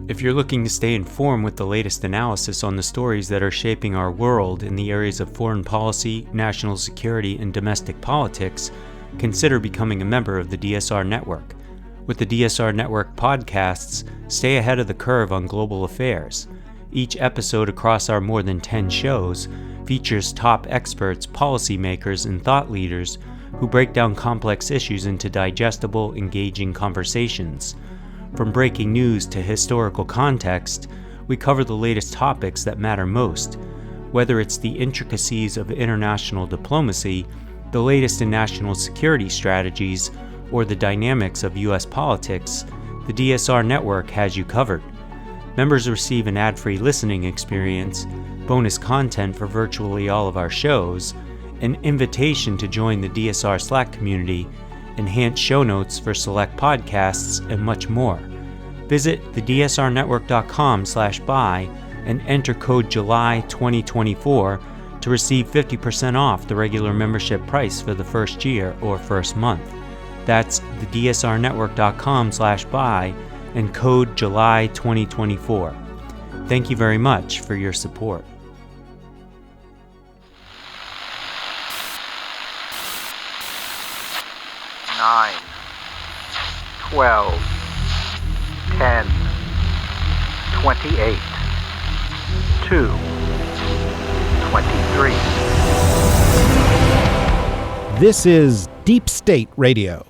If you're looking to stay informed with the latest analysis on the stories that are shaping our world in the areas of foreign policy, national security, and domestic politics, consider becoming a member of the DSR Network. With the DSR Network podcasts, stay ahead of the curve on global affairs. Each episode across our more than 10 shows features top experts, policymakers, and thought leaders who break down complex issues into digestible, engaging conversations. From breaking news to historical context, we cover the latest topics that matter most. Whether it's the intricacies of international diplomacy, the latest in national security strategies, or the dynamics of U.S. politics, the DSR Network has you covered. Members receive an ad-free listening experience, bonus content for virtually all of our shows, an invitation to join the DSR Slack community, enhanced show notes for select podcasts, and much more. Visit thedsrnetwork.com/buy and enter code JULY2024 to receive 50% off the regular membership price for the first year or first month. That's thedsrnetwork.com/buy and code JULY2024. Thank you very much for your support. Nine, 12, 10, 28, 2, 23. This is Deep State Radio,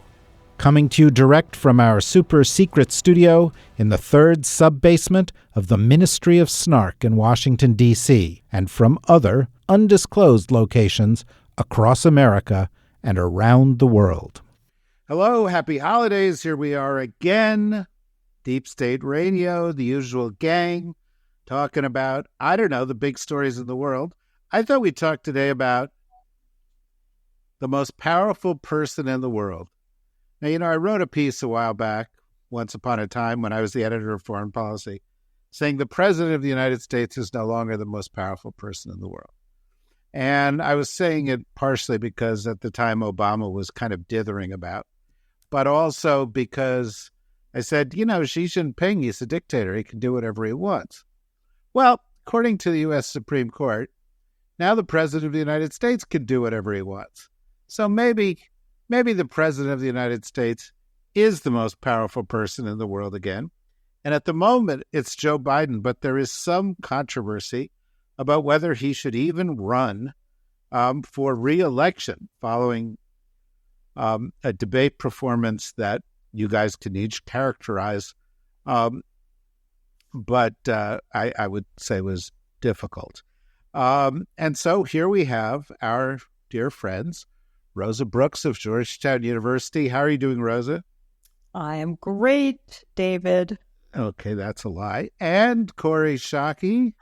coming to you direct from our super secret studio in the third sub-basement of the Ministry of Snark in Washington, D.C., and from other undisclosed locations across America and around the world. Hello, happy holidays. Here we are again. Deep State Radio, the usual gang, talking about, I don't know, the big stories of the world. I thought we'd talk today about the most powerful person in the world. Now, I wrote a piece a while back, once upon a time, when I was the editor of Foreign Policy, saying the President of the United States is no longer the most powerful person in the world. And I was saying it partially because at the time Obama was kind of dithering about, but also because I said, Xi Jinping, he's a dictator. He can do whatever he wants. Well, according to the U.S. Supreme Court, now the President of the United States can do whatever he wants. So maybe the President of the United States is the most powerful person in the world again. And at the moment, it's Joe Biden, but there is some controversy about whether he should even run for re-election following a debate performance that you guys can each characterize, but I would say was difficult. And so here we have our dear friends, Rosa Brooks of Georgetown University. How are you doing, Rosa? I am great, David. Okay, that's a lie. And Kori Schake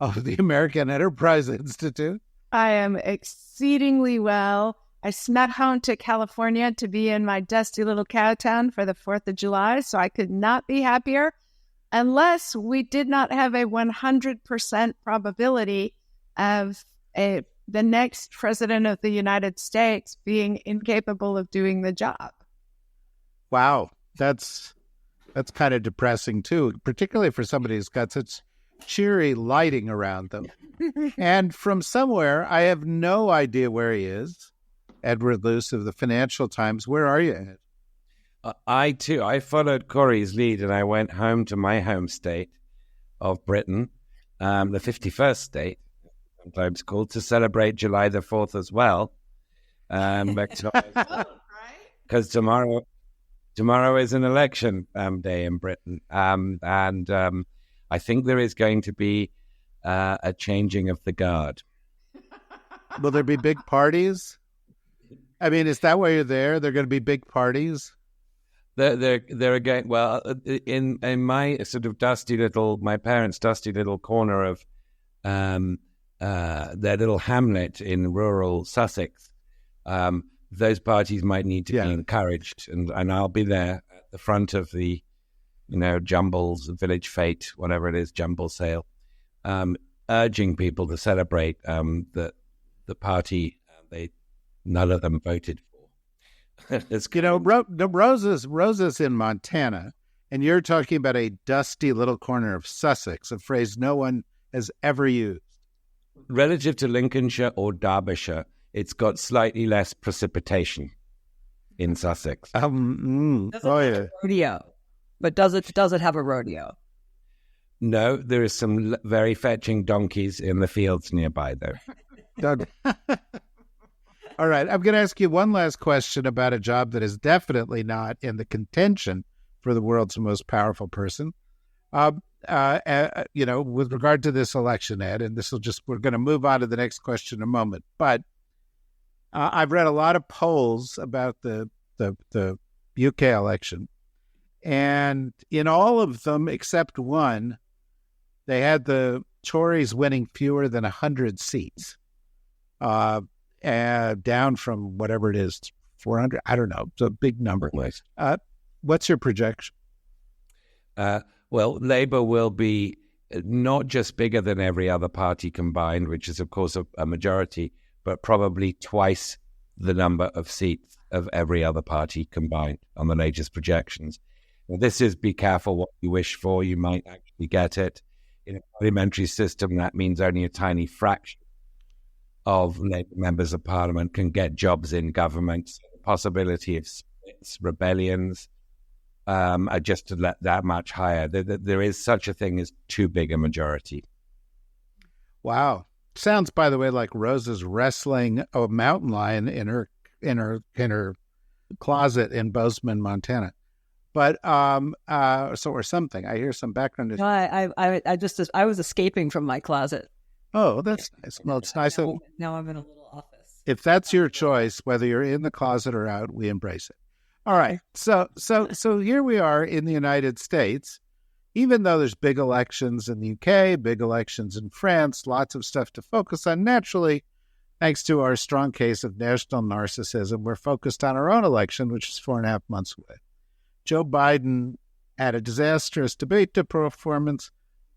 of the American Enterprise Institute. I am exceedingly well. I snuck home to California to be in my dusty little cow town for the 4th of July, so I could not be happier unless we did not have a 100% probability of the next president of the United States being incapable of doing the job. Wow, that's kind of depressing too, particularly for somebody who's got such cheery lighting around them. And from somewhere, I have no idea where he is. Edward Luce of the Financial Times. Where are you, Ed? I followed Kori's lead and I went home to my home state of Britain, the 51st state, sometimes called, to celebrate July the 4th as well. Because tomorrow is an election day in Britain. And I think there is going to be a changing of the guard. Will there be big parties? I mean, is that why you're there? There are going to be big parties? They're going, well, in my sort of my parents' dusty little corner of their little hamlet in rural Sussex, those parties might need to be encouraged. And I'll be there at the front of the, Jumbles, Village Fete, whatever it is, Jumble Sale, urging people to celebrate the party none of them voted for. Rosa's in Montana, And you're talking about a dusty little corner of Sussex, a phrase no one has ever used. Relative to Lincolnshire or Derbyshire, it's got slightly less precipitation in Sussex. Rodeo. But does it have a rodeo? No, there is some very fetching donkeys in the fields nearby, though. All right, I'm going to ask you one last question about a job that is definitely not in the contention for the world's most powerful person. With regard to this election, Ed, and we're going to move on to the next question in a moment. But I've read a lot of polls about the UK election, and in all of them except one, they had the Tories winning fewer than 100 seats, down from whatever it is, 400. I don't know. It's a big number. Nice. What's your projection? Well, Labour will be not just bigger than every other party combined, which is, of course, a majority, but probably twice the number of seats of every other party combined on the latest projections. Now, this is be careful what you wish for. You might actually get it. In a parliamentary system, that means only a tiny fraction of Labour members of Parliament can get jobs in government. So the possibility of splits, rebellions, are just that much higher. There is such a thing as too big a majority. Wow. Sounds, by the way, like Rosa's wrestling a mountain lion in her closet in Bozeman, Montana. But or something. I hear some background. No, I was escaping from my closet. Oh, that's nice. Well, it's nice. Now I'm in a little office. If that's your choice, whether you're in the closet or out, we embrace it. All right. So here we are in the United States. Even though there's big elections in the UK, big elections in France, lots of stuff to focus on, naturally, thanks to our strong case of national narcissism, we're focused on our own election, which is 4.5 months away. Joe Biden had a disastrous debate performance,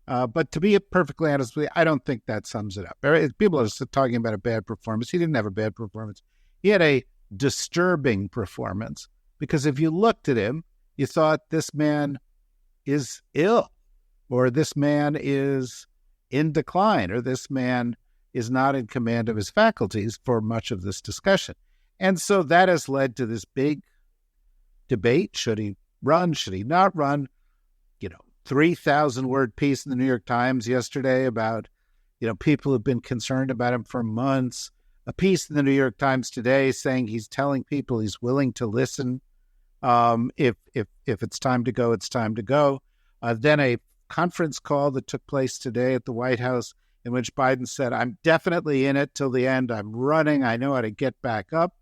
but to be perfectly honest with you, I don't think that sums it up. People are talking about a bad performance. He didn't have a bad performance. He had a disturbing performance, because if you looked at him, you thought this man is ill, or this man is in decline, or this man is not in command of his faculties for much of this discussion. And so that has led to this big debate. Should he run? Should he not run? 3,000-word piece in the New York Times yesterday about, people who've been concerned about him for months. A piece in the New York Times today saying he's telling people he's willing to listen. If it's time to go, it's time to go. Then a conference call that took place today at the White House in which Biden said, I'm definitely in it till the end. I'm running. I know how to get back up.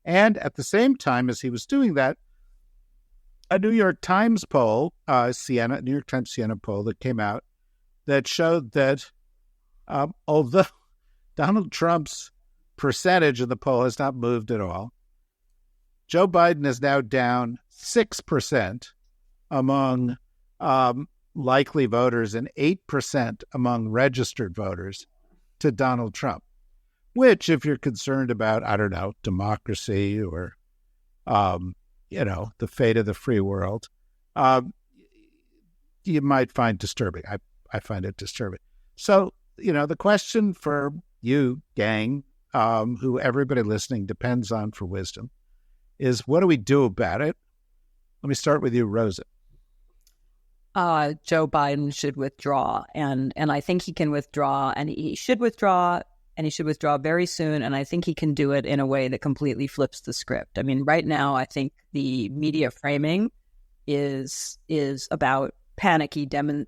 And at the same time as he was doing that, a New York Times poll, New York Times Siena poll that came out that showed that although Donald Trump's percentage of the poll has not moved at all, Joe Biden is now down 6% among likely voters and 8% among registered voters to Donald Trump, which, if you're concerned about, democracy or, the fate of the free world, you might find disturbing. I find it disturbing. So, the question for you, gang, who everybody listening depends on for wisdom, is what do we do about it? Let me start with you, Rosa. Joe Biden should withdraw, and I think he can withdraw, and he should withdraw, and he should withdraw very soon, and I think he can do it in a way that completely flips the script. I mean, right now, I think the media framing is about panicky Democrats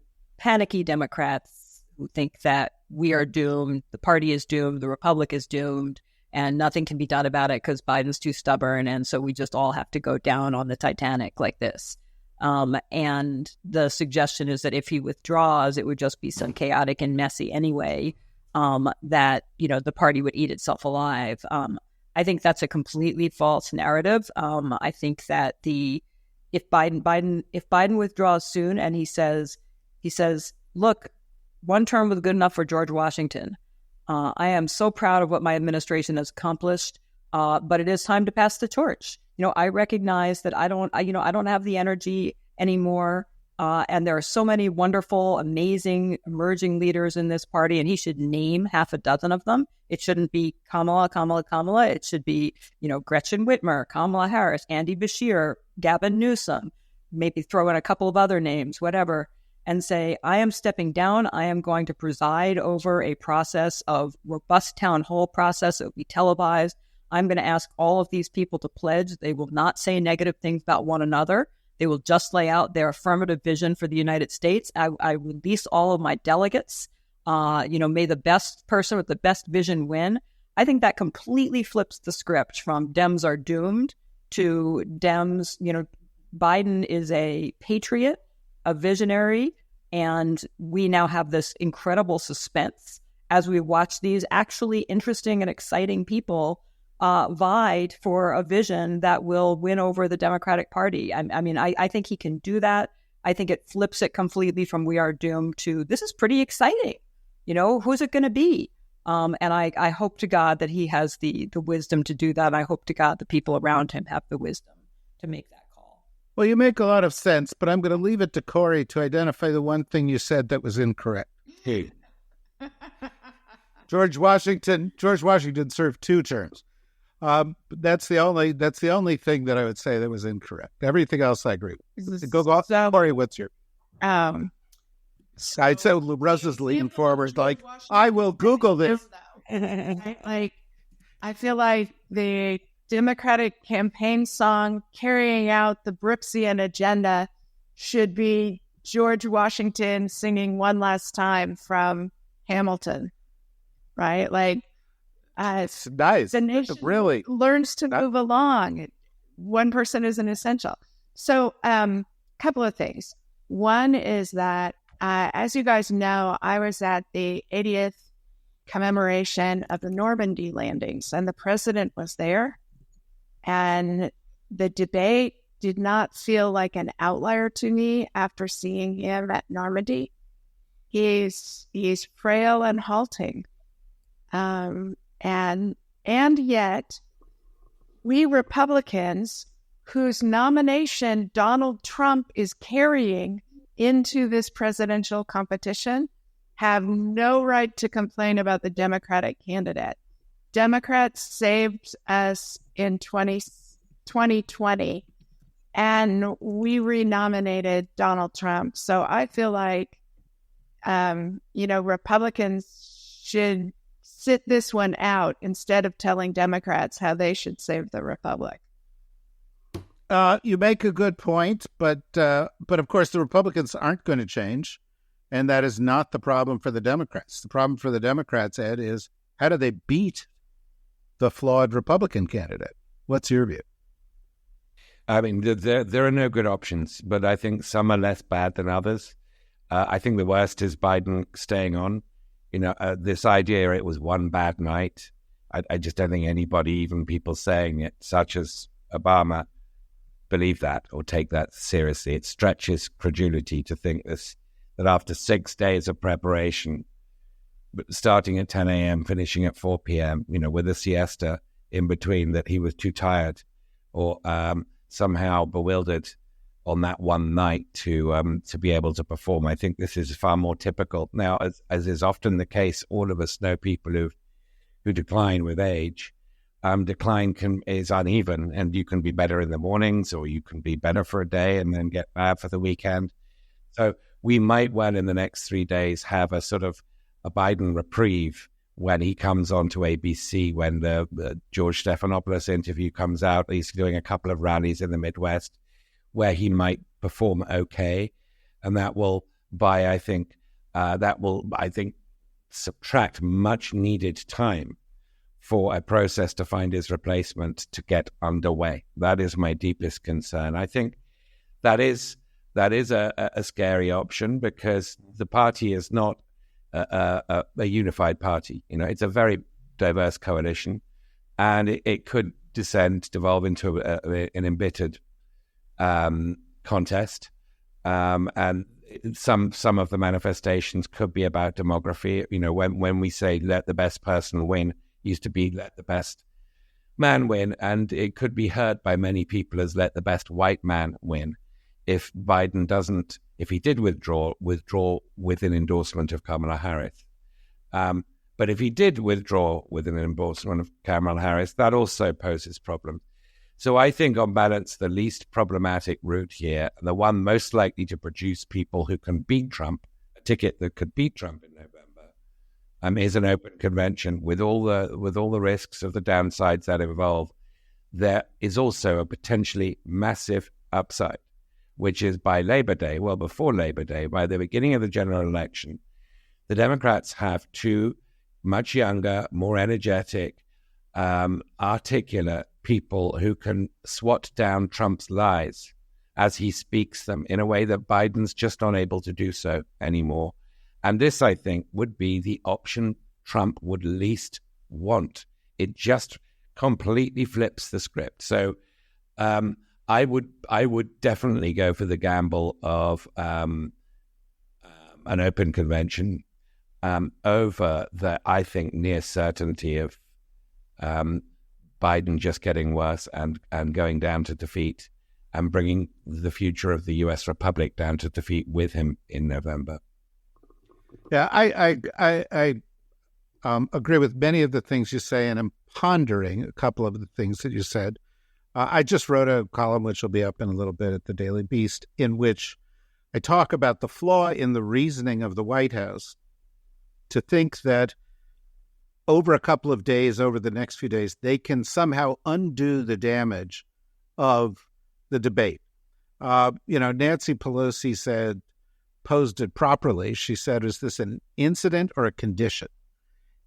who think that we are doomed, the party is doomed, the Republic is doomed, and nothing can be done about it because Biden's too stubborn, and so we just all have to go down on the Titanic like this. And the suggestion is that if he withdraws, it would just be so chaotic and messy anyway, that, the party would eat itself alive. I think that's a completely false narrative. I think that if Biden withdraws soon and he says, look, one term was good enough for George Washington. I am so proud of what my administration has accomplished, but it is time to pass the torch. I recognize that I don't have the energy anymore And there are so many wonderful, amazing, emerging leaders in this party, and he should name half a dozen of them. It shouldn't be Kamala. It should be, Gretchen Whitmer, Kamala Harris, Andy Bashir, Gavin Newsom, maybe throw in a couple of other names, whatever, and say, I am stepping down. I am going to preside over a process of robust town hall process. It will be televised. I'm going to ask all of these people to pledge they will not say negative things about one another. They will just lay out their affirmative vision for the United States. I release all of my delegates. May the best person with the best vision win. I think that completely flips the script from Dems are doomed to Dems, Biden is a patriot, a visionary, and we now have this incredible suspense as we watch these actually interesting and exciting people vied for a vision that will win over the Democratic Party. I think he can do that. I think it flips it completely from we are doomed to this is pretty exciting. Who's it going to be? And I hope to God that he has the wisdom to do that. I hope to God the people around him have the wisdom to make that call. Well, you make a lot of sense, but I'm going to leave it to Kori to identify the one thing you said that was incorrect. Hey. George Washington served 2 terms. That's the only thing that I would say that was incorrect. Everything else I agree with. Go off. Kori, what's your? I'd say Rosa's leaning forward, like I will Google this. I feel like the Democratic campaign song carrying out the Brooksian agenda should be George Washington singing One Last Time from Hamilton, right? It's nice. The nation really learns to move along. One person is an essential. So, couple of things. One is that, as you guys know, I was at the 80th commemoration of the Normandy landings, and the president was there. And the debate did not feel like an outlier to me after seeing him at Normandy. He's frail and halting. And yet, we Republicans, whose nomination Donald Trump is carrying into this presidential competition, have no right to complain about the Democratic candidate. Democrats saved us in 2020, and we renominated Donald Trump. So I feel like, Republicans should sit this one out instead of telling Democrats how they should save the republic. You make a good point, but of course the Republicans aren't going to change, and that is not the problem for the Democrats. The problem for the Democrats, Ed, is how do they beat the flawed Republican candidate? What's your view? I mean, there are no good options, but I think some are less bad than others. I think the worst is Biden staying on. This idea it was one bad night. I just don't think anybody, even people saying it, such as Obama, believe that or take that seriously. It stretches credulity to think that after 6 days of preparation, starting at 10 a.m., finishing at 4 p.m., with a siesta in between, that he was too tired or somehow bewildered on that one night to be able to perform. I think this is far more typical. Now, as is often the case, all of us know people who decline with age. Decline is uneven, and you can be better in the mornings, or you can be better for a day and then get bad for the weekend. So we might well in the next 3 days have a sort of a Biden reprieve when he comes on to ABC, when the George Stephanopoulos interview comes out. He's doing a couple of rallies in the Midwest where he might perform okay, and that will subtract much needed time for a process to find his replacement to get underway. That is my deepest concern. I think that is a scary option, because the party is not a unified party. It's a very diverse coalition, and it could devolve into an embittered contest, and some of the manifestations could be about demography. When we say let the best person win, used to be let the best man win, and it could be heard by many people as let the best white man win. if Biden doesn't, if he did withdraw with an endorsement of Kamala Harris. But if he did withdraw with an endorsement of Kamala Harris, that also poses problems. So I think, on balance, the least problematic route here, the one most likely to produce people who can beat Trump, a ticket that could beat Trump in November, is an open convention with all the risks of the downsides that involve. There is also a potentially massive upside, which is by Labor Day, well, before Labor Day, by the beginning of the general election, the Democrats have two much younger, more energetic, articulate people who can swat down Trump's lies as he speaks them in a way that Biden's just not able to do so anymore. And this, I think, would be the option Trump would least want. It just completely flips the script. So I would definitely go for the gamble of an open convention over the, I think, near certainty of Biden just getting worse and going down to defeat and bringing the future of the U.S. Republic down to defeat with him in November. Yeah, I agree with many of the things you say, and I'm pondering a couple of the things that you said. I just wrote a column, which will be up in a little bit at the Daily Beast, in which I talk about the flaw in the reasoning of the White House to think that over a couple of days, over the next few days, they can somehow undo the damage of the debate. Nancy Pelosi posed it properly. She said, "Is this an incident or a condition?"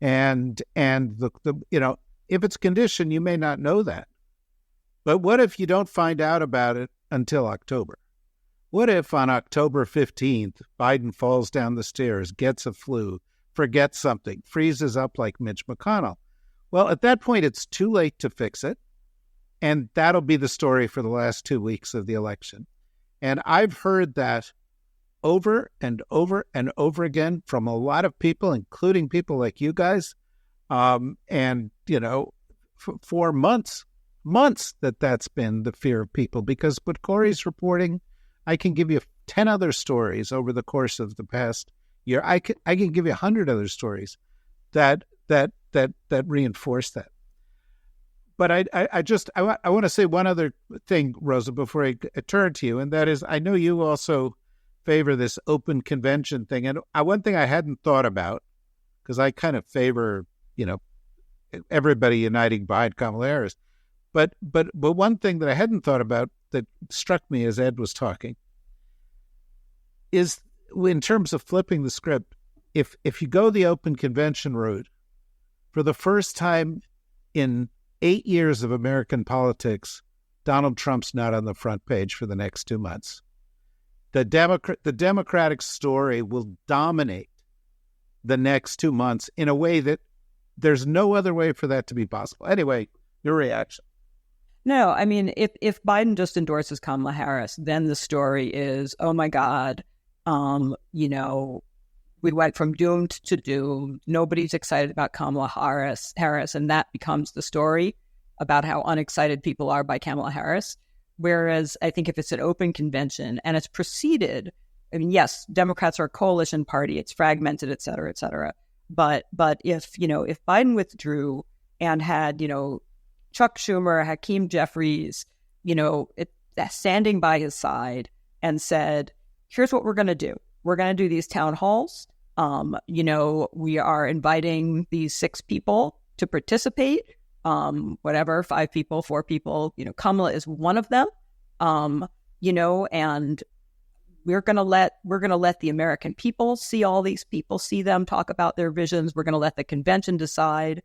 And if it's condition, you may not know that. But what if you don't find out about it until October? What if on October 15th, Biden falls down the stairs, gets a flu, forgets something, freezes up like Mitch McConnell? Well, at that point, it's too late to fix it. And that'll be the story for the last 2 weeks of the election. And I've heard that over and over and over again from a lot of people, including people like you guys. For months that's been the fear of people, because what Kori's reporting, I can give you 10 other stories over the course of the past year. I can give you 100 other stories that reinforce that. But I want to say one other thing, Rosa, before I turn to you, and that is, I know you also favor this open convention thing, and one thing I hadn't thought about, because I kind of favor, everybody uniting behind Kamala Harris, but one thing that I hadn't thought about that struck me as Ed was talking is, in terms of flipping the script, if you go the open convention route, for the first time in 8 years of American politics, Donald Trump's not on the front page for the next 2 months. The Democratic story will dominate the next 2 months in a way that there's no other way for that to be possible. Anyway, your reaction. No, I mean, if Biden just endorses Kamala Harris, then the story is, oh my God, we went from doomed to doomed. Nobody's excited about Kamala Harris, and that becomes the story about how unexcited people are by Kamala Harris. Whereas I think if it's an open convention and it's preceded, I mean, yes, Democrats are a coalition party, it's fragmented, et cetera, et cetera. But if Biden withdrew and had, Chuck Schumer, Hakeem Jeffries, standing by his side and said, here's what we're going to do. We're going to do these town halls. We are inviting these 6 people to participate. 5 people, 4 people, Kamala is one of them. And we're going to let the American people see all these people, see them talk about their visions. We're going to let the convention decide.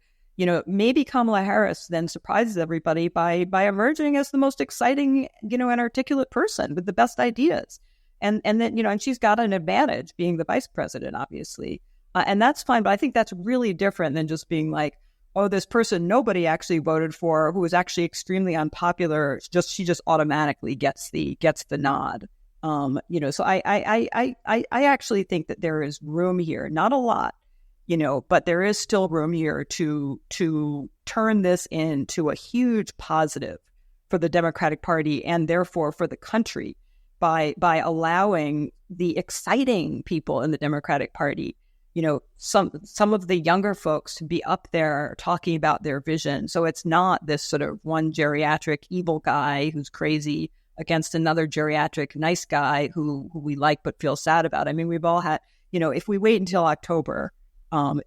Maybe Kamala Harris then surprises everybody by emerging as the most exciting, and articulate person with the best ideas. And then, and she's got an advantage being the vice president, obviously. And that's fine. But I think that's really different than just being like, oh, this person nobody actually voted for, who was actually extremely unpopular, she just automatically gets the nod. So I actually think that there is room here, not a lot, but there is still room here to turn this into a huge positive for the Democratic Party and therefore for the country. by allowing the exciting people in the Democratic Party, some of the younger folks to be up there talking about their vision. So it's not this sort of one geriatric evil guy who's crazy against another geriatric nice guy who we like but feel sad about. I mean, we've all had, if we wait until October,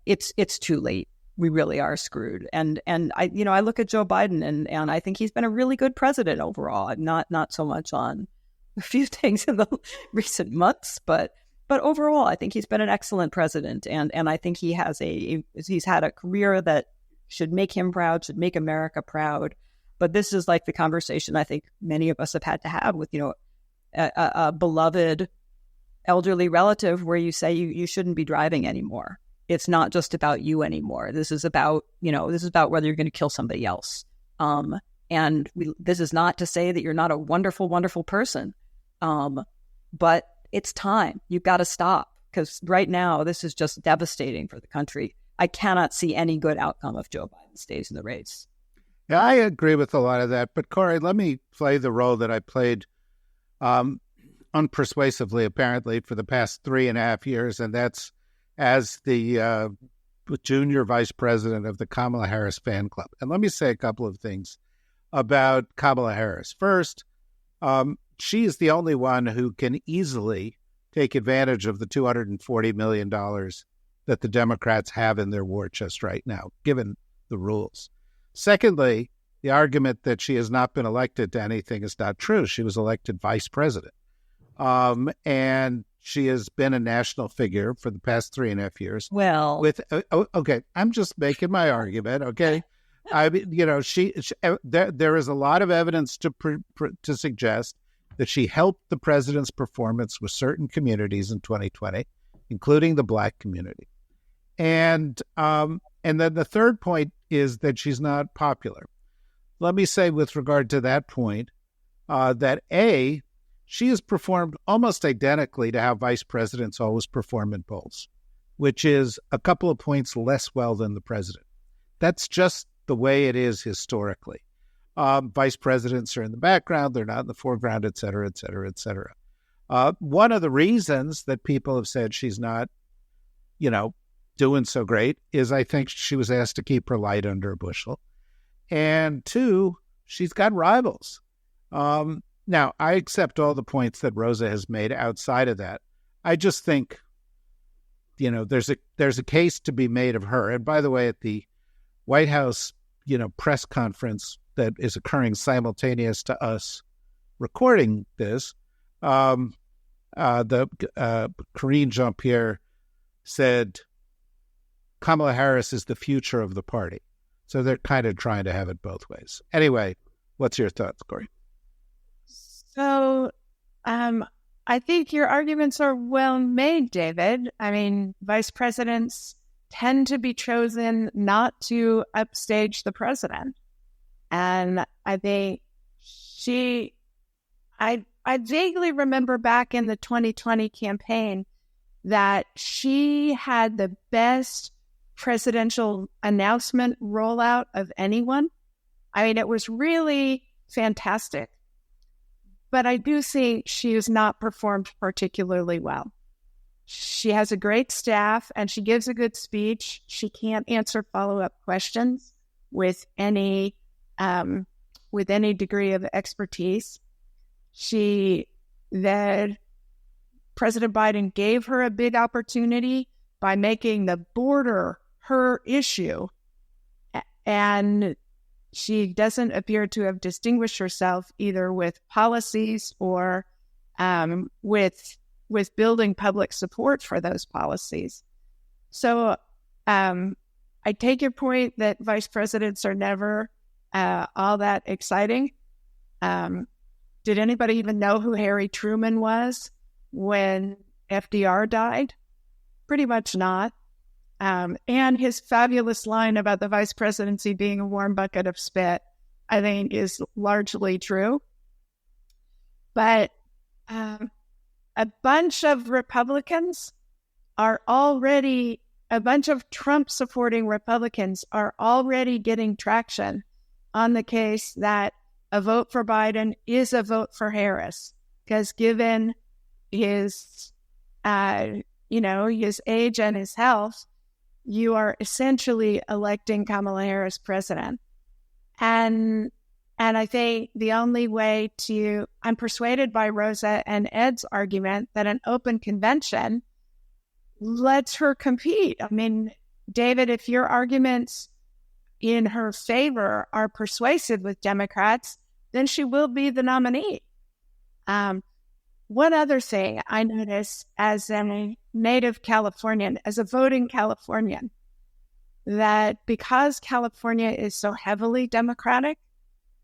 it's too late. We really are screwed. And I look at Joe Biden and I think he's been a really good president overall. Not so much on a few things in the recent months, but overall, I think he's been an excellent president. And I think he's had a career that should make him proud, should make America proud. But this is like the conversation I think many of us have had to have with, a beloved elderly relative where you say you shouldn't be driving anymore. It's not just about you anymore. This is about whether you're going to kill somebody else. This is not to say that you're not a wonderful, wonderful person. But it's time. You've got to stop, because right now this is just devastating for the country. I cannot see any good outcome if Joe Biden stays in the race. Yeah, I agree with a lot of that. But Kori, let me play the role that I played unpersuasively, apparently, for the past 3.5 years, and that's as the junior vice president of the Kamala Harris fan club. And let me say a couple of things about Kamala Harris. First, she is the only one who can easily take advantage of the $240 million that the Democrats have in their war chest right now, given the rules. Secondly, the argument that she has not been elected to anything is not true. She was elected vice president. And she has been a national figure for the past 3.5 years. Well, okay, I'm just making my argument. Okay, I mean, she there is a lot of evidence to suggest that she helped the president's performance with certain communities in 2020, including the Black community. And then the third point is that she's not popular. Let me say with regard to that point that she has performed almost identically to how vice presidents always perform in polls, which is a couple of points less well than the president. That's just the way it is historically. Vice presidents are in the background, they're not in the foreground, et cetera, et cetera, et cetera. One of the reasons that people have said she's not, doing so great is I think she was asked to keep her light under a bushel. And two, she's got rivals. Now, I accept all the points that Rosa has made outside of that. I just think, there's a case to be made of her. And by the way, at the White House, press conference that is occurring simultaneous to us recording this, the Karine Jean-Pierre said Kamala Harris is the future of the party. So they're kind of trying to have it both ways. Anyway, what's your thoughts, Kori? So I think your arguments are well made, David. I mean, vice presidents tend to be chosen not to upstage the president. And I think I vaguely remember back in the 2020 campaign that she had the best presidential announcement rollout of anyone. I mean, it was really fantastic. But I do think she has not performed particularly well. She has a great staff and she gives a good speech. She can't answer follow-up questions with any degree of expertise. President Biden gave her a big opportunity by making the border her issue, and she doesn't appear to have distinguished herself either with policies or with building public support for those policies. So I take your point that vice presidents are never all that exciting. Did anybody even know who Harry Truman was when FDR died? Pretty much not. And his fabulous line about the vice presidency being a warm bucket of spit, I think, is largely true. But a bunch of Trump-supporting Republicans are already getting traction on the case that a vote for Biden is a vote for Harris. because given his, his age and his health, you are essentially electing Kamala Harris president. And I think the only way I'm persuaded by Rosa and Ed's argument that an open convention lets her compete. I mean, David, if your arguments in her favor are persuasive with Democrats, then she will be the nominee. One other thing I noticed as a native Californian, as a voting Californian, that because California is so heavily Democratic,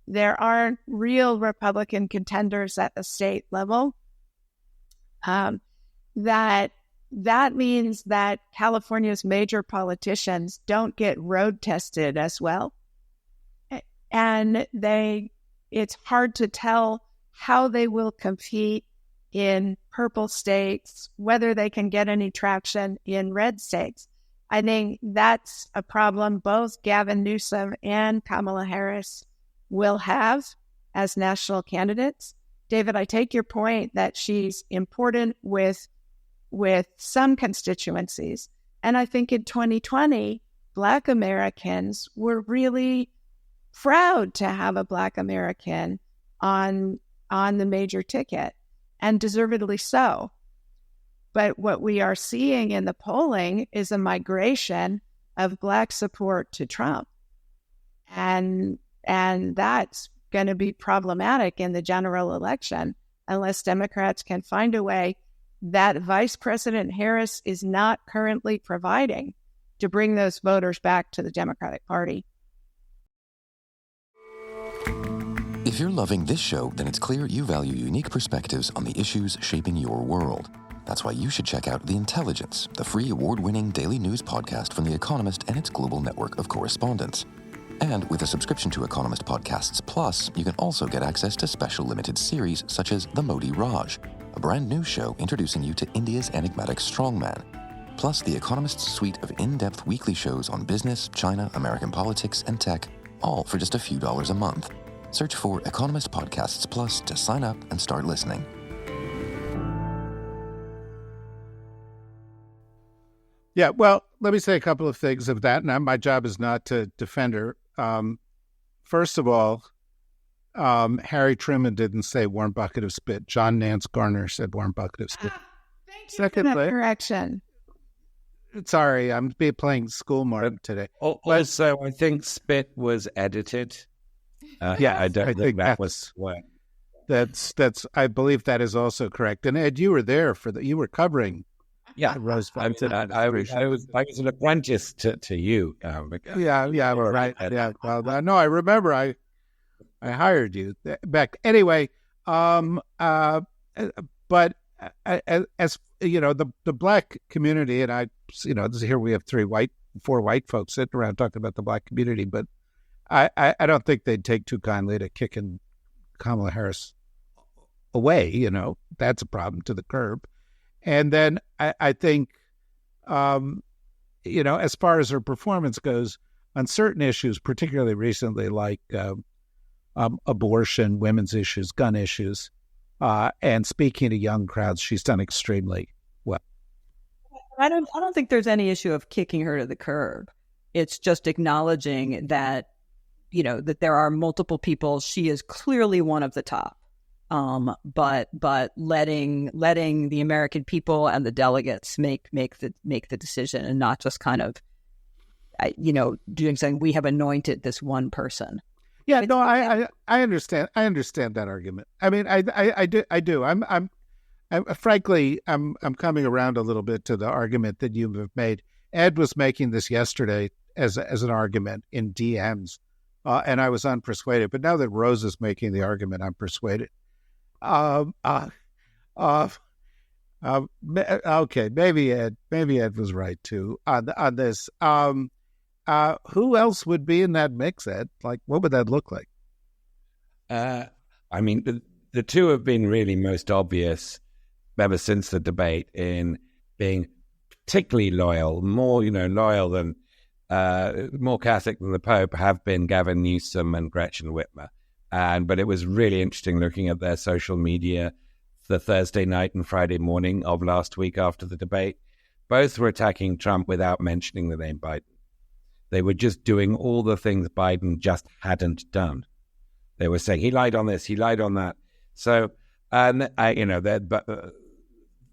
there aren't real Republican contenders at the state level. That means that California's major politicians don't get road tested as well. And it's hard to tell how they will compete in purple states, whether they can get any traction in red states. I think that's a problem both Gavin Newsom and Kamala Harris will have as national candidates. David, I take your point that she's important with some constituencies. And I think in 2020, Black Americans were really proud to have a Black American on the major ticket, and deservedly so. But what we are seeing in the polling is a migration of Black support to Trump. And that's going to be problematic in the general election unless Democrats can find a way that Vice President Harris is not currently providing to bring those voters back to the Democratic Party. If you're loving this show, then it's clear you value unique perspectives on the issues shaping your world. That's why you should check out The Intelligence, the free award-winning daily news podcast from The Economist and its global network of correspondents. And with a subscription to Economist Podcasts Plus, you can also get access to special limited series such as The Modi Raj, a brand new show introducing you to India's enigmatic strongman, plus The Economist's suite of in-depth weekly shows on business, China, American politics, and tech, all for just a few dollars a month. Search for Economist Podcasts Plus to sign up and start listening. Yeah, well, let me say a couple of things of that. And my job is not to defend her. First of all, Harry Truman didn't say warm bucket of spit. John Nance Garner said warm bucket of spit. Thank you Secondly, for that correction. Sorry, I'm playing school mark today. Also, I think spit was edited. Yeah, I think that was what. That's. I believe that is also correct. And Ed, you were there you were covering. Yeah, Rose. I was an apprentice to you. Yeah, right. Yeah, well, no, I remember I hired you back. Anyway, but as you know, the Black community, and here we have four white folks sitting around talking about the Black community, but I don't think they'd take too kindly to kicking Kamala Harris away. That's a problem to the curb. And then I think, as far as her performance goes, on certain issues, particularly recently, like abortion, women's issues, gun issues, and speaking to young crowds, she's done extremely well. I don't think there's any issue of kicking her to the curb. It's just acknowledging that, that there are multiple people. She is clearly one of the top. But letting the American people and the delegates make the decision, and not just kind of, doing something. We have anointed this one person. Yeah, no, I understand. I understand that argument. I mean, I do. I'm frankly, I'm coming around a little bit to the argument that you have made. Ed was making this yesterday as an argument in DMs, and I was unpersuaded. But now that Rose is making the argument, I'm persuaded. Okay, maybe Ed was right too on this. Who else would be in that mix, Ed? Like, what would that look like? I mean, the two have been really most obvious ever since the debate in being particularly loyal, more loyal than more Catholic than the Pope have been Gavin Newsom and Gretchen Whitmer. But it was really interesting looking at their social media the Thursday night and Friday morning of last week after the debate. Both were attacking Trump without mentioning the name Biden. They were just doing all the things Biden just hadn't done. They were saying, he lied on this, he lied on that. So, there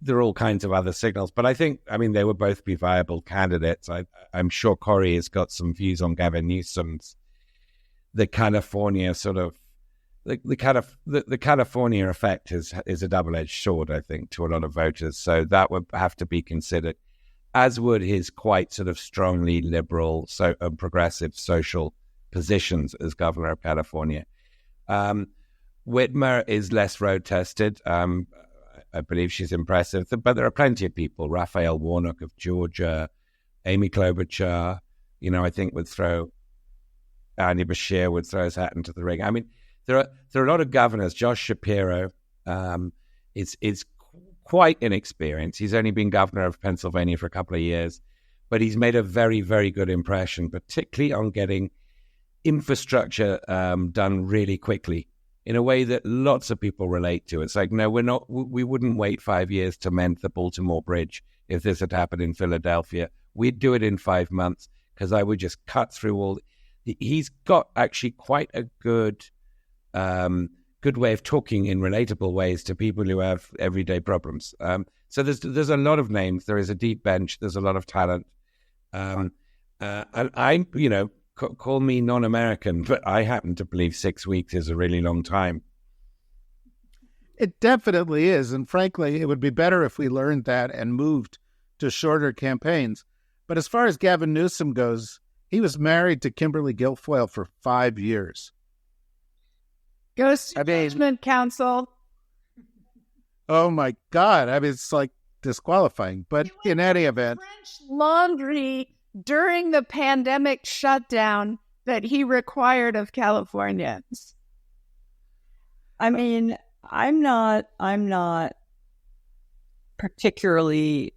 are all kinds of other signals. But I think, they would both be viable candidates. I'm sure Kori has got some views on Gavin Newsom's, the California sort of, the California effect is a double-edged sword, I think, to a lot of voters. So that would have to be considered, as would his quite sort of strongly liberal, progressive social positions as governor of California. Whitmer is less road-tested. I believe she's impressive, but there are plenty of people. Raphael Warnock of Georgia, Amy Klobuchar, I think would throw, Andy Bashir would throw his hat into the ring. There are a lot of governors. Josh Shapiro is quite inexperienced. He's only been governor of Pennsylvania for a couple of years, but he's made a very, very good impression, particularly on getting infrastructure done really quickly in a way that lots of people relate to. It's like, no, we wouldn't wait 5 years to mend the Baltimore Bridge if this had happened in Philadelphia. We'd do it in 5 months because I would just cut through all. He's got actually quite a good way of talking in relatable ways to people who have everyday problems. So there's a lot of names. There is a deep bench. There's a lot of talent. And I'm, call me non-American, but I happen to believe 6 weeks is a really long time. It definitely is. And frankly, it would be better if we learned that and moved to shorter campaigns. But as far as Gavin Newsom goes, he was married to Kimberly Guilfoyle for 5 years. Goes to Judgment Council. Oh, my God. It's like disqualifying. But in any event, French laundry during the pandemic shutdown that he required of Californians. I'm not particularly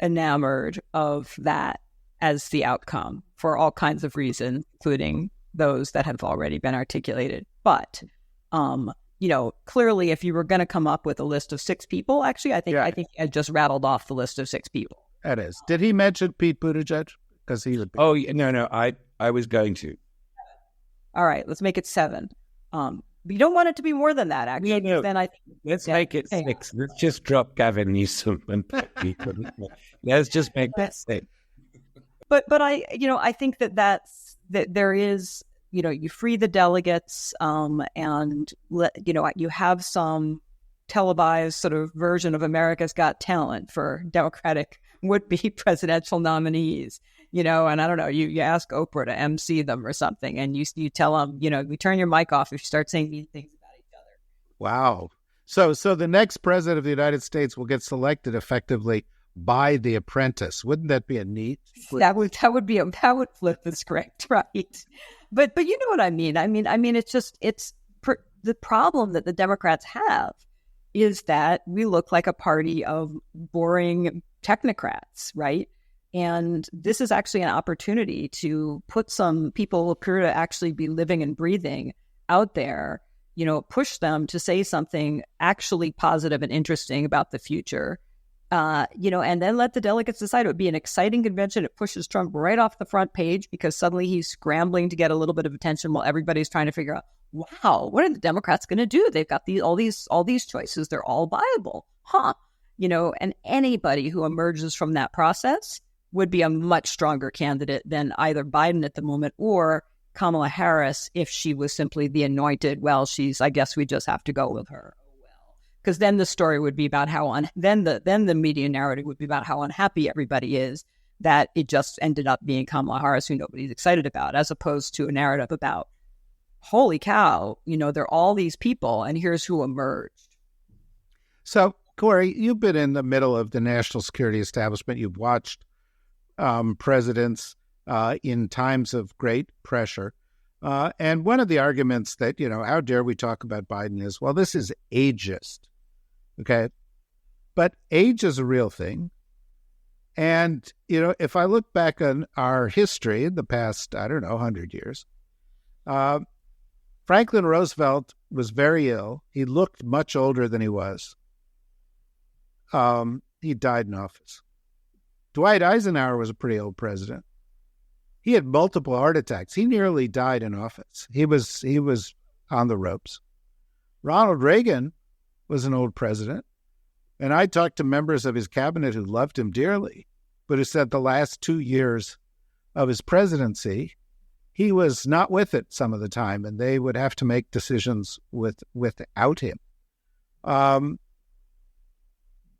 enamored of that as the outcome for all kinds of reasons, including those that have already been articulated. But, clearly if you were going to come up with a list of 6 people, actually, I think I just rattled off the list of 6 people. That is. Did he mention Pete Buttigieg? Because he would be. Oh, no, I was going to. All right, let's make it 7. You don't want it to be more than that, actually. No. Then Let's make it 6. Let's just drop Gavin Newsom and let's just make that 6. But I think that there is, you free the delegates, and you have some televised sort of version of America's Got Talent for Democratic would-be presidential nominees. And I don't know, you ask Oprah to MC them or something, and you tell them, you turn your mic off if you start saying mean things about each other. Wow. So the next president of the United States will get selected effectively by The Apprentice. Wouldn't that be a neat? That would flip the script, right? But you know what I mean. It's the problem that the Democrats have is that we look like a party of boring technocrats, right? And this is actually an opportunity to put some people who appear to actually be living and breathing out there, push them to say something actually positive and interesting about the future, and then let the delegates decide. It would be an exciting convention. It pushes Trump right off the front page because suddenly he's scrambling to get a little bit of attention while everybody's trying to figure out, wow, what are the Democrats going to do? They've got all these choices. They're all viable, and anybody who emerges from that process would be a much stronger candidate than either Biden at the moment or Kamala Harris if she was simply the anointed, I guess we just have to go with her. Because then the story would be about then the media narrative would be about how unhappy everybody is that it just ended up being Kamala Harris, who nobody's excited about, as opposed to a narrative about, holy cow, there are all these people and here's who emerged. So, Kori, you've been in the middle of the national security establishment. You've watched presidents in times of great pressure. And one of the arguments that, how dare we talk about Biden is, well, this is ageist. Okay. But age is a real thing. And, if I look back on our history in the past, 100 years, Franklin Roosevelt was very ill. He looked much older than he was. he died in office. Dwight Eisenhower was a pretty old president. He had multiple heart attacks. He nearly died in office. He was on the ropes. Ronald Reagan was an old president, and I talked to members of his cabinet who loved him dearly, but who said the last 2 years of his presidency, he was not with it some of the time, and they would have to make decisions without him.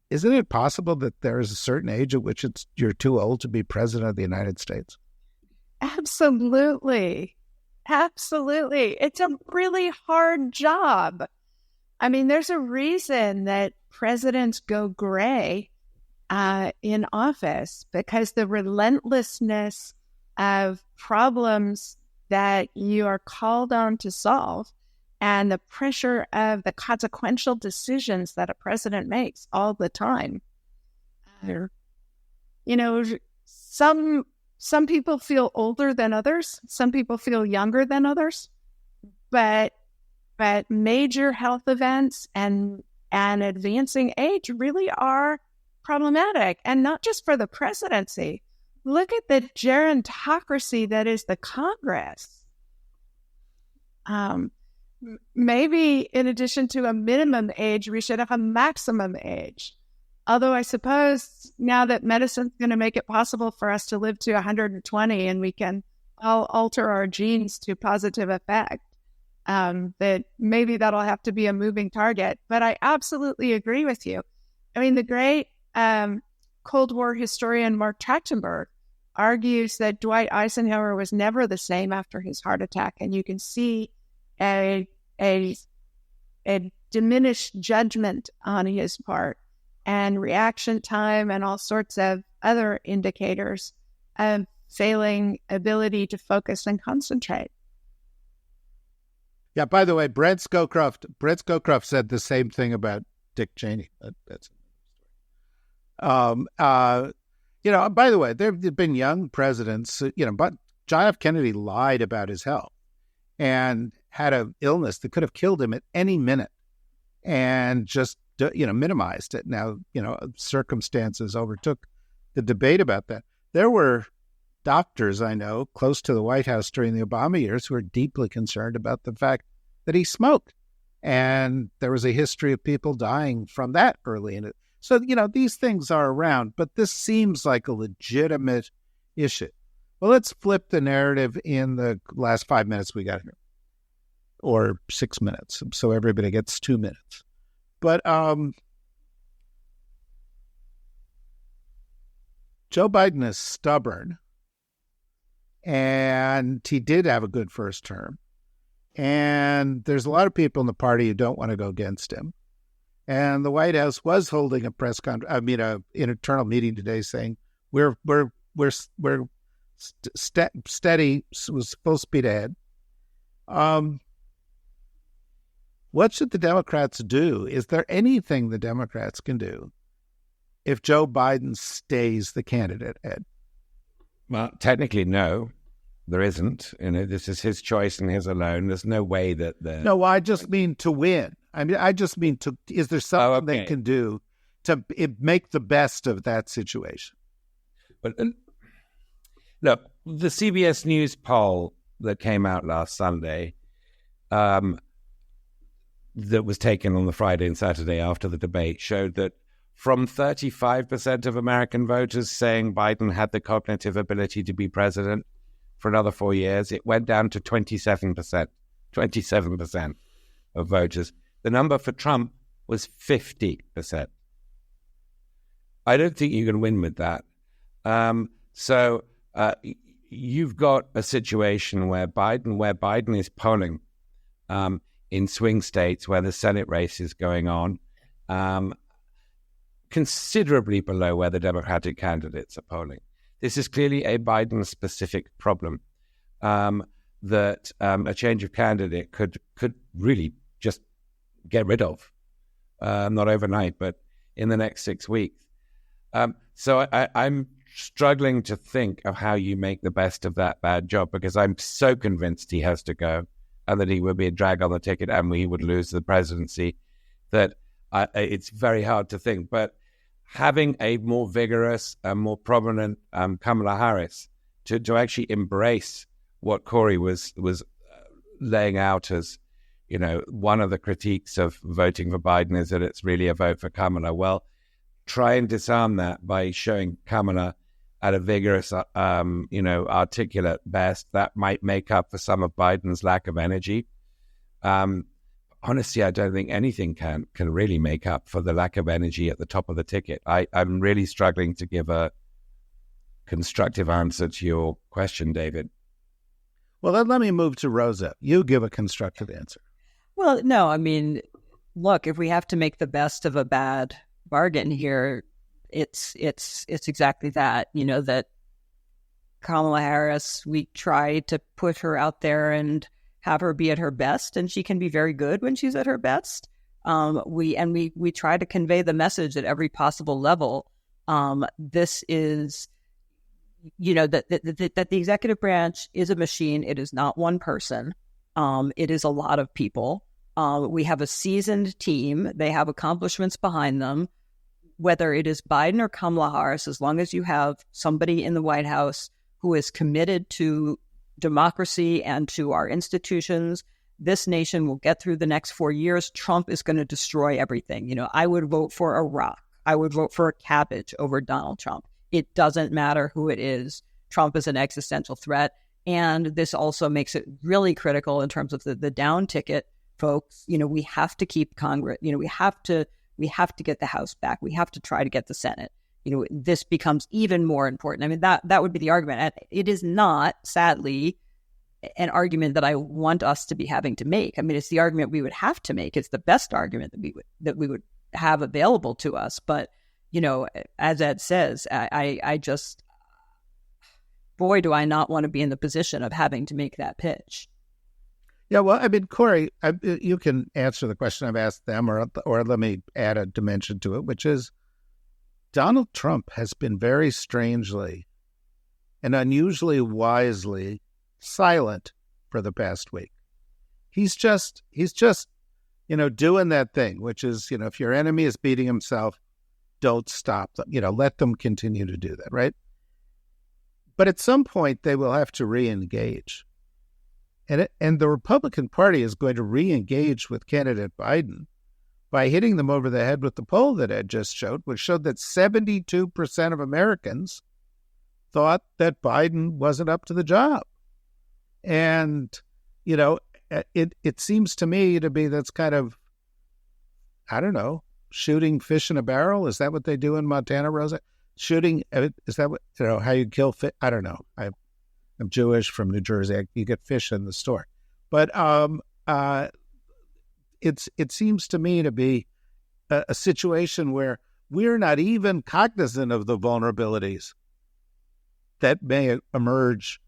Isn't it possible that there is a certain age at which you're too old to be president of the United States? Absolutely. Absolutely. It's a really hard job. I mean, there's a reason that presidents go gray in office, because the relentlessness of problems that you are called on to solve and the pressure of the consequential decisions that a president makes all the time. Some people feel older than others. Some people feel younger than others. But major health events and advancing age really are problematic, and not just for the presidency. Look at the gerontocracy that is the Congress. Maybe in addition to a minimum age, we should have a maximum age. Although I suppose now that medicine's going to make it possible for us to live to 120 and we can all alter our genes to positive effect, that maybe that'll have to be a moving target. But I absolutely agree with you. I mean, the great Cold War historian Mark Trachtenberg argues that Dwight Eisenhower was never the same after his heart attack, and you can see a diminished judgment on his part and reaction time and all sorts of other indicators of failing ability to focus and concentrate. Yeah, by the way, Brett Scowcroft said the same thing about Dick Cheney. That's by the way, there have been young presidents, but John F. Kennedy lied about his health and had an illness that could have killed him at any minute and just, minimized it. Now, circumstances overtook the debate about that. There were doctors I know close to the White House during the Obama years who were deeply concerned about the fact that he smoked. And there was a history of people dying from that early in it. So, these things are around, but this seems like a legitimate issue. Well, let's flip the narrative in the last 5 minutes we got here, or 6 minutes, so everybody gets 2 minutes. But Joe Biden is stubborn, and he did have a good first term. And there's a lot of people in the party who don't want to go against him. And the White House was holding a an internal meeting today saying we're steady, was full speed ahead. What should the Democrats do? Is there anything the Democrats can do if Joe Biden stays the candidate, Ed? Well, technically, no, there isn't. This is his choice and his alone. There's no way that No, I just mean to win. I just mean to. Is there something they can do to make the best of that situation? But look, the CBS News poll that came out last Sunday, that was taken on the Friday and Saturday after the debate, showed that from 35% of American voters saying Biden had the cognitive ability to be president for another 4 years, it went down to 27%. 27% of voters. The number for Trump was 50%. I don't think you can win with that. So you've got a situation where Biden is polling in swing states where the Senate race is going on, considerably below where the Democratic candidates are polling. This is clearly a Biden-specific problem that a change of candidate could really just get rid of, not overnight, but in the next 6 weeks. So I'm struggling to think of how you make the best of that bad job, because I'm so convinced he has to go and that he would be a drag on the ticket and he would lose the presidency, that it's very hard to think. But having a more vigorous and more prominent Kamala Harris to actually embrace what Kori was laying out as, one of the critiques of voting for Biden is that it's really a vote for Kamala. Well, try and disarm that by showing Kamala at a vigorous, articulate best. That might make up for some of Biden's lack of energy. Honestly, I don't think anything can really make up for the lack of energy at the top of the ticket. I'm really struggling to give a constructive answer to your question, David. Well, then let me move to Rosa. You give a constructive answer. Well, no, I mean, look, if we have to make the best of a bad bargain here, it's exactly that. That Kamala Harris, we try to put her out there and have her be at her best, and she can be very good when she's at her best. We try to convey the message at every possible level. This is, that the executive branch is a machine. It is not one person. It is a lot of people. We have a seasoned team. They have accomplishments behind them. Whether it is Biden or Kamala Harris, as long as you have somebody in the White House who is committed to democracy and to our institutions, this nation will get through the next 4 years. Trump is going to destroy everything. I would vote for a rock. I would vote for a cabbage over Donald Trump. It doesn't matter who it is. Trump is an existential threat. And this also makes it really critical in terms of the down ticket folks. We have to keep Congress. We have to get the House back. We have to try to get the Senate. This becomes even more important. I mean, that would be the argument. And it is not, sadly, an argument that I want us to be having to make. I mean, it's the argument we would have to make. It's the best argument that we would have available to us. But, as Ed says, I just, boy, do I not want to be in the position of having to make that pitch. Yeah, well, I mean, Kori, you can answer the question I've asked them, or let me add a dimension to it, which is Donald Trump has been very strangely and unusually wisely silent for the past week. He's just, doing that thing, which is, if your enemy is beating himself, don't stop them. Let them continue to do that, right? But at some point, they will have to re-engage. And the Republican Party is going to re-engage with candidate Biden by hitting them over the head with the poll that Ed just showed, which showed that 72% of Americans thought that Biden wasn't up to the job. And, it seems to me to be that's kind of, I don't know, shooting fish in a barrel. Is that what they do in Montana, Rosa? Shooting, is that what, how you kill fish? I don't know. I'm Jewish from New Jersey. You get fish in the store. But it seems to me to be a situation where we're not even cognizant of the vulnerabilities that may emerge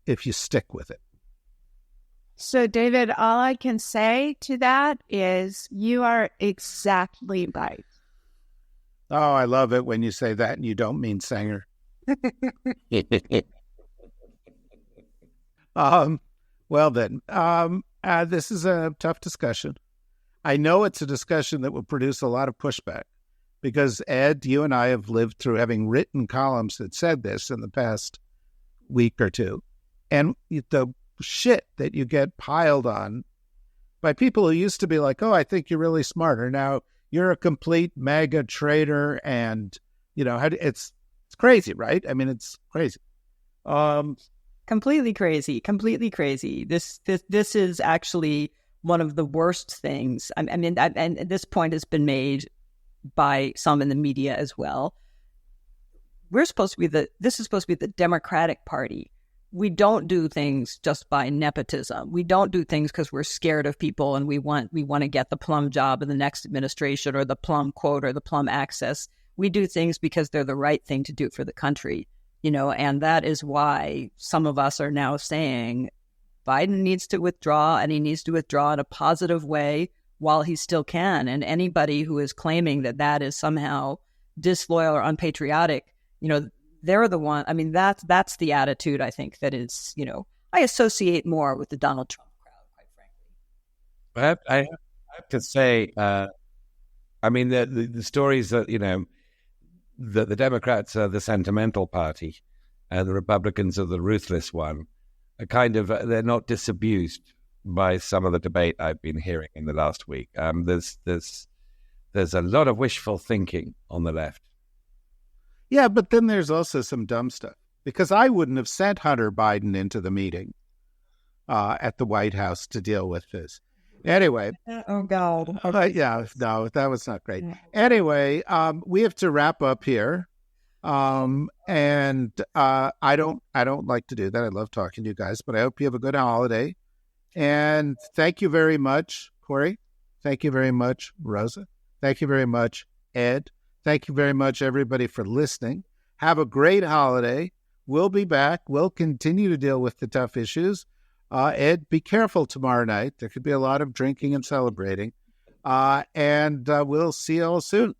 if you stick with it. So, David, all I can say to that is you are exactly right. Oh, I love it when you say that and you don't mean Sanger. Well then, this is a tough discussion. I know it's a discussion that will produce a lot of pushback because, Ed, you and I have lived through having written columns that said this in the past week or two. And the shit that you get piled on by people who used to be like, oh, I think you're really smart, or now you're a complete MAGA traitor, and, it's crazy, right? I mean, it's crazy. Completely crazy. This is actually one of the worst things. I mean, and this point has been made by some in the media as well. This is supposed to be the Democratic Party. We don't do things just by nepotism. We don't do things because we're scared of people and we want to get the plum job in the next administration or the plum quote or the plum access. We do things because they're the right thing to do for the country. And that is why some of us are now saying Biden needs to withdraw, and he needs to withdraw in a positive way while he still can. And anybody who is claiming that that is somehow disloyal or unpatriotic, they're the one. I mean, that's the attitude, I think, that is, I associate more with the Donald Trump crowd, quite frankly. I have to say, I mean, the stories that, that the Democrats are the sentimental party and the Republicans are the ruthless one, they're not disabused by some of the debate I've been hearing in the last week. There's a lot of wishful thinking on the left. Yeah, but then there's also some dumb stuff, because I wouldn't have sent Hunter Biden into the meeting at the White House to deal with this. Anyway. Oh, God. Yeah, no, that was not great. Anyway, we have to wrap up here. And I don't like to do that. I love talking to you guys, but I hope you have a good holiday. And thank you very much, Kori. Thank you very much, Rosa. Thank you very much, Ed. Thank you very much, everybody, for listening. Have a great holiday. We'll be back. We'll continue to deal with the tough issues. Ed, be careful tomorrow night. There could be a lot of drinking and celebrating. And we'll see you all soon.